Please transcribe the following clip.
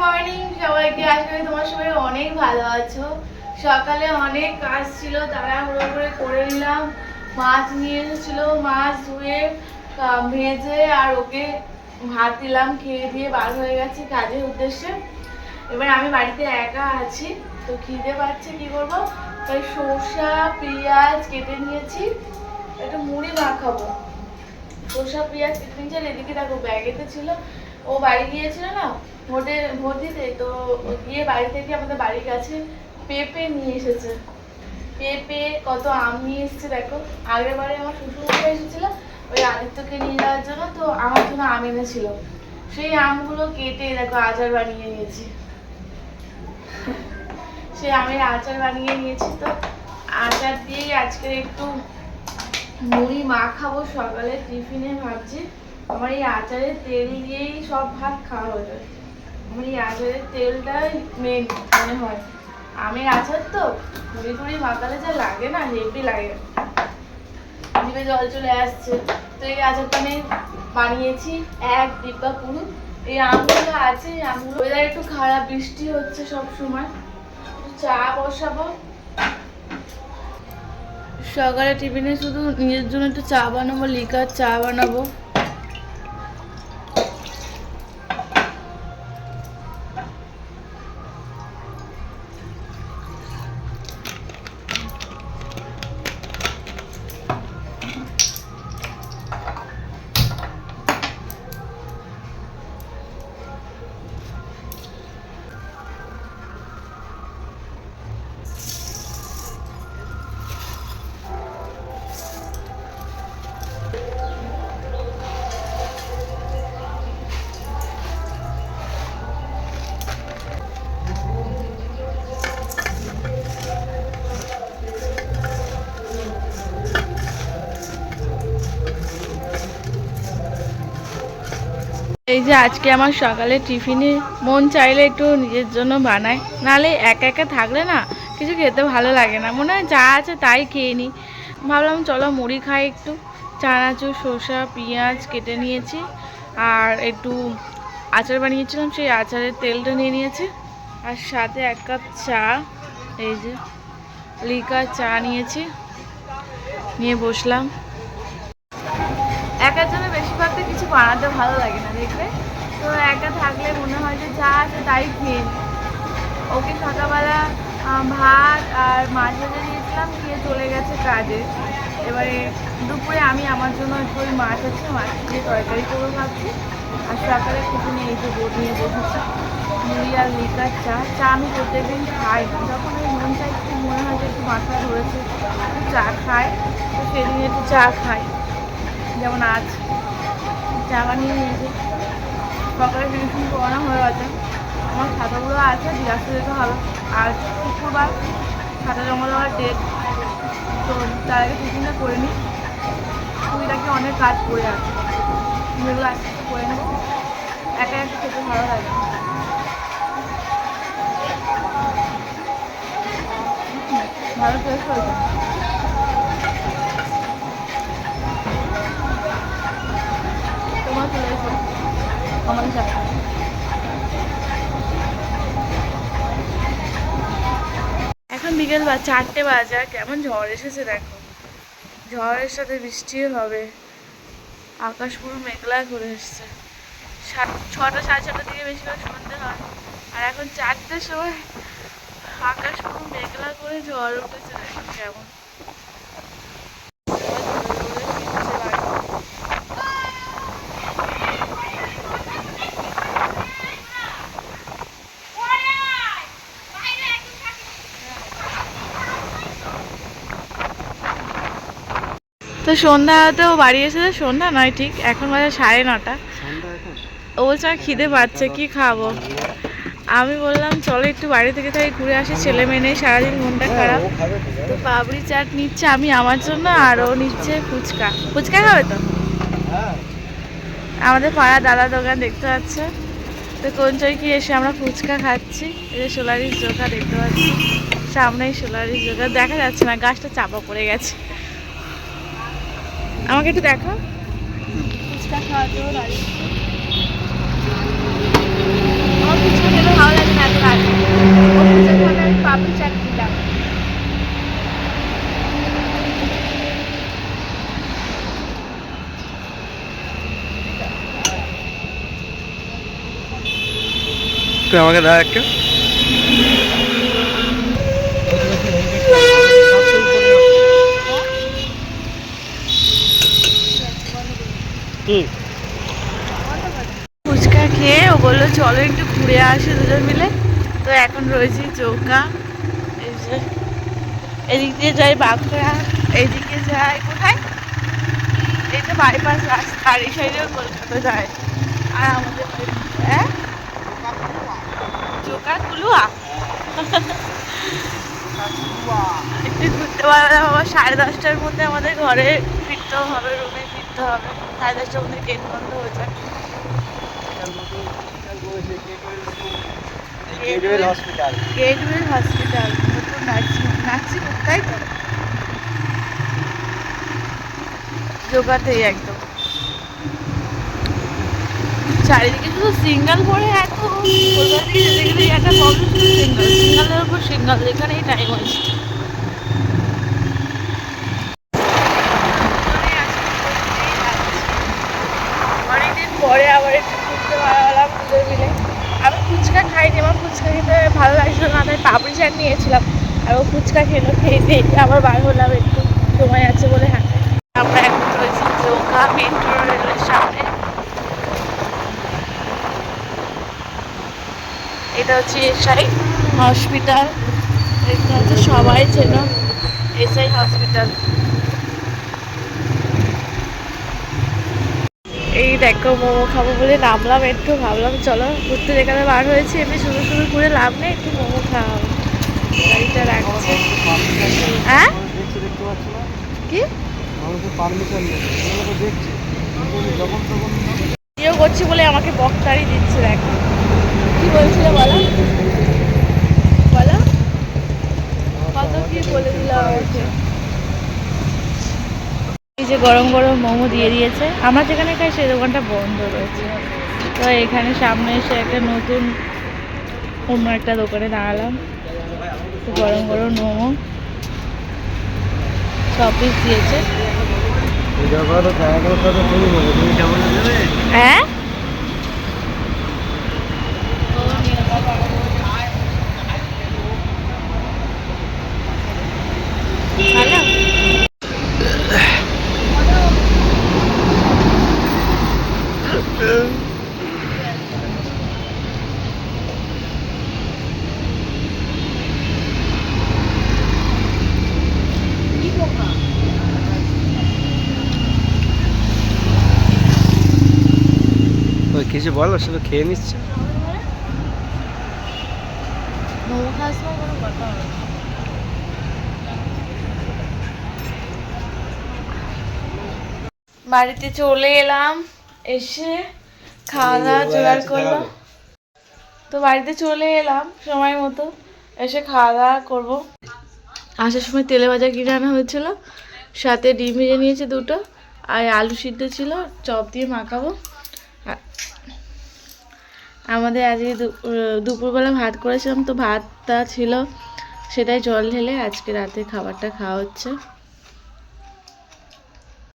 Morning সবাইকে। আশা করি তোমার সবাই অনেক ভালো আছো। সকালে অনেক কাজ ছিল, তাড়াহুড়ো করে নিলাম। মাছ নিয়ে এসেছিল, মাছ ধুয়ে ভেজে আর ওকে ভাত দিলাম, খেয়ে দিয়ে বার হয়ে গেছি কাজের উদ্দেশ্যে। এবার আমি বাড়িতে একা আছি, তো খিদে পাচ্ছে, কি করবো, তাই শসা পেঁয়াজ কেটে নিয়েছি, একটু মুড়ি মাখাবো। শসা পেঁয়াজ কেটে নিয়েছি। আর এদিকে দেখো ব্যাগেতে ছিল, ও বাড়ি গিয়েছিল না ভোট দিতে, তো গিয়ে বাড়ি থেকে আমাদের বাড়ির কাছে পেঁপে নিয়ে এসেছে। পেঁপে কত আম নিয়ে এসেছে দেখো। আগের বারে আমার শ্বশুরমশাই এসেছিল ওই আদিত্যকে নিয়ে যাওয়ার জন্য, তো আমার জন্য আম এনেছিল। সেই আমগুলো কেটে দেখো আচার বানিয়ে নিয়েছি। সেই আমের আচার বানিয়ে নিয়েছি, তো আচার দিয়েই আজকে একটু মুড়ি মাখাবো সকালে টিফিনে। ভাবছি আমার এই আচারের তেল দিয়েই সব ভাত খাওয়া হয়ে যায়। আমার এই আচারের তেলটাই মেন মনে হয়। আমের আচার তো মুড়ি টুড়ি মাখালে যা লাগে না, হেভি লাগে, জিভে জল চলে আসছে। তো এই আচারটা আমি বানিয়েছি এক ডিব্বা পুরো। এই আমগুলো আছে, এই আমগুলো ওয়েদার একটু খারাপ, বৃষ্টি হচ্ছে সব সময়। চা বসাবো সকালে টিফিনে, শুধু নিজের জন্য একটু চা বানাবো, লিকার চা বানাবো। এই যে আজকে আমার সকালে টিফিনে মন চাইলে একটু নিজের জন্য বানাই, নাহলে একা একা থাকলে না কিছু খেতে ভালো লাগে না, মনে হয় যা আছে তাই খেয়ে নিই। ভাবলাম চলো মুড়ি খাই একটু। চানাচুর শসা পেঁয়াজ কেটে নিয়েছি, আর একটু আচার বানিয়েছিলাম, সেই আচারের তেলটা নিয়ে নিয়েছি, আর সাথে 1 কাপ চা, এই যে লিকার চা নিয়েছি, নিয়ে বসলাম। একার জন্য বেশিরভাগটা কিছু বানাতে ভালো লাগে না দেখবে, তো একা থাকলে মনে হয় যে যা আছে তাই খেয়ে নিই। ওকে সকালবেলা ভাত আর মাছ ভেজে দিয়েছিলাম, খেয়ে চলে গেছে কাজে। এবারে দুপুরে আমি আমার জন্য একটু ওই মাছ আছে, মাছ দিয়ে তরকারি করবো ভাবছি। আর সকালে টিফিনে এই যে বোট নিয়ে বসেছি, মুড়ি আর লিকার চা। চা আমি প্রত্যেকদিন খাই না, যখন ওই মন চাই একটু মনে হয় যে একটু মাথা ধরেছে একটু চা খাই, তো সেদিন একটু চা খাই। যেমন আজ চা বানিয়ে নিয়েছি, সকালে টিউশন পড়ানো হয়ে গেছে। আমার খাতাগুলো আছে, দিয়ে আসতে যেতে হবে। আর শুক্রবার খাতা জমা দেওয়ার ডেট, তো তার আগে টিফিনটা করে নিই। ছুটিটাকে অনেক কাজ করে আছে, যেগুলো আজকে একটু করে নেবো। একা একটু খেতে ভালো লাগে। ভালো টেস্ট হয়েছে। তোমার চলে এসো আমাদের সাথে। এখন বিকেল 4টে বাজে, আর কেমন ঝড় এসেছে দেখো। ঝড়ের সাথে বৃষ্টিও হবে, আকাশ পুরো মেঘলা করে এসছে। 6টা সাড়ে 6টার দিকে বেশিরভাগ সন্ধ্যে হয়, আর এখন 4টের সময় আকাশ পুরো মেঘলা করে ঝড় উঠেছে দেখো কেমন। তো সন্ধ্যাতেও বাড়ি এসেছে, সন্ধ্যা নয় ঠিক, এখন বাজে 9:30। ও বলছে আমার খিদে পাচ্ছে, কি খাবো। আমি বললাম চলো একটু বাড়ি থেকে তাই ঘুরে আসি, ছেলে মেয়ে নেই, সারাদিন মনটা খারাপ। তো পাপড়ি চাট নিচ্ছে আমি আমার জন্য, আর ও নিচ্ছে ফুচকা। ফুচকা খাবে তো? আমাদের পাড়া দাদা দোকান দেখতে পাচ্ছে, তো কোনচই কি এসে আমরা ফুচকা খাচ্ছি। এই যে সোলারিস দোকান দেখতে পাচ্ছি, সামনেই সোলারিস দোকান, দেখা যাচ্ছে না, গাছটা চাপা পড়ে গেছে। আমাকে একটু দেখো, ফুচকা খাওয়ার জন্য দাঁড়িয়েছি। আমার ফুচকা খেতে পাপড়ি চাট নিলাম। তুই আমাকে দা একটা। ফুচকা খেয়ে ও বললো চলো একটু ঘুরে আসি দুজন মিলে। তো এখন রয়েছি চৌকা, এই যে এদিক দিয়ে যাই বাঁকুড়া, এইদিকে যাই কোথায়, এই যে বাইপাস রাস্তা, আর এই সাইডেও কলকাতা যায়। আর আমাদের হ্যাঁ চৌকা কুলুয়া একটু ঘুরতে পারলাম। আবার 10:30টার মধ্যে আমাদের ঘরে ফিরতেও হবে, রুমে ফিরতে হবে। 10:30টার মধ্যে গেট বন্ধ হয়ে যায়। গেটওয়েল হসপিটাল নতুন নার্সিং তাই তো, যোগাতেই একদম চারিদিকে শুধু সিঙ্গেল পড়ে, এত কলকাতা থেকে যেতে গেলে একটা প্রবলেম, শুধু সিঙ্গেলের উপর সিঙ্গেল, এখানেই টাইম আছে। অনেকদিন পরে আবার একটু ঘুরতে বেড়ালাম দুজন মিলে। আমি ফুচকা খাইনি, আমার ফুচকা খেতে ভালো লাগছিল না, তাই পাপড়ি চাট নিয়েছিলাম। আর ও ফুচকা খেয়ে দিয়ে আবার বার হলাম, একটু সময় আছে বলে হাঁটে। আমরা এখন রয়েছি চৌকা মেট্রো রেলের সামনে। এটা হচ্ছে এসআই হসপিটাল, এটা হচ্ছে সবাই চেনো এসআই হসপিটাল। এই দেখো মোমো খাবো বলে নামলাম, একটু ভাবলাম চলো ঘুরতে যেখানে বার হয়েছে এমনি শুরু শুরু করে লাভ নেই, একটু মোমো খাওয়া হবে। গাড়িটা রাখছে। হ্যাঁ কি ইয়ে করছি বলে আমাকে বক্তারি দিচ্ছে, দেখো কি বলছিল বলো বলো, কত কি বলে দিল আমাকে। এই যে গরম গরম মোমো দিয়ে দিয়েছে, আমরা যেখানে খাই সেই দোকানটা বন্ধ রয়েছে। তো এখানে সামনে এসে একটা নতুন অন্য একটা দোকানে দাঁড়ালাম। গরম গরম মোমো 6 পিস দিয়েছে। হ্যাঁ কিছু বলো, শুধু খেয়ে নিচ্ছে। মোমো খাওয়ার সময় কোনো কথা হবে না। বাড়িতে চলে এলাম, এসে খাওয়া দাওয়া জোগাড় করলাম। তো বাড়িতে চলে এলাম সময় মতো, এসে খাওয়া দাওয়া করবো। আসার সময় তেলে ভাজা কিনে আনা হয়েছিল, সাথে ডিম ভেজে নিয়েছে 2টো, আর আলু সিদ্ধ ছিল, চপ দিয়ে মাখাবো। আমাদের আজকে দুপুরবেলা ভাত করেছিলাম, তো ভাতটা ছিল সেটাই জল ঢেলে আজকে রাতে খাবারটা খাওয়া হচ্ছে।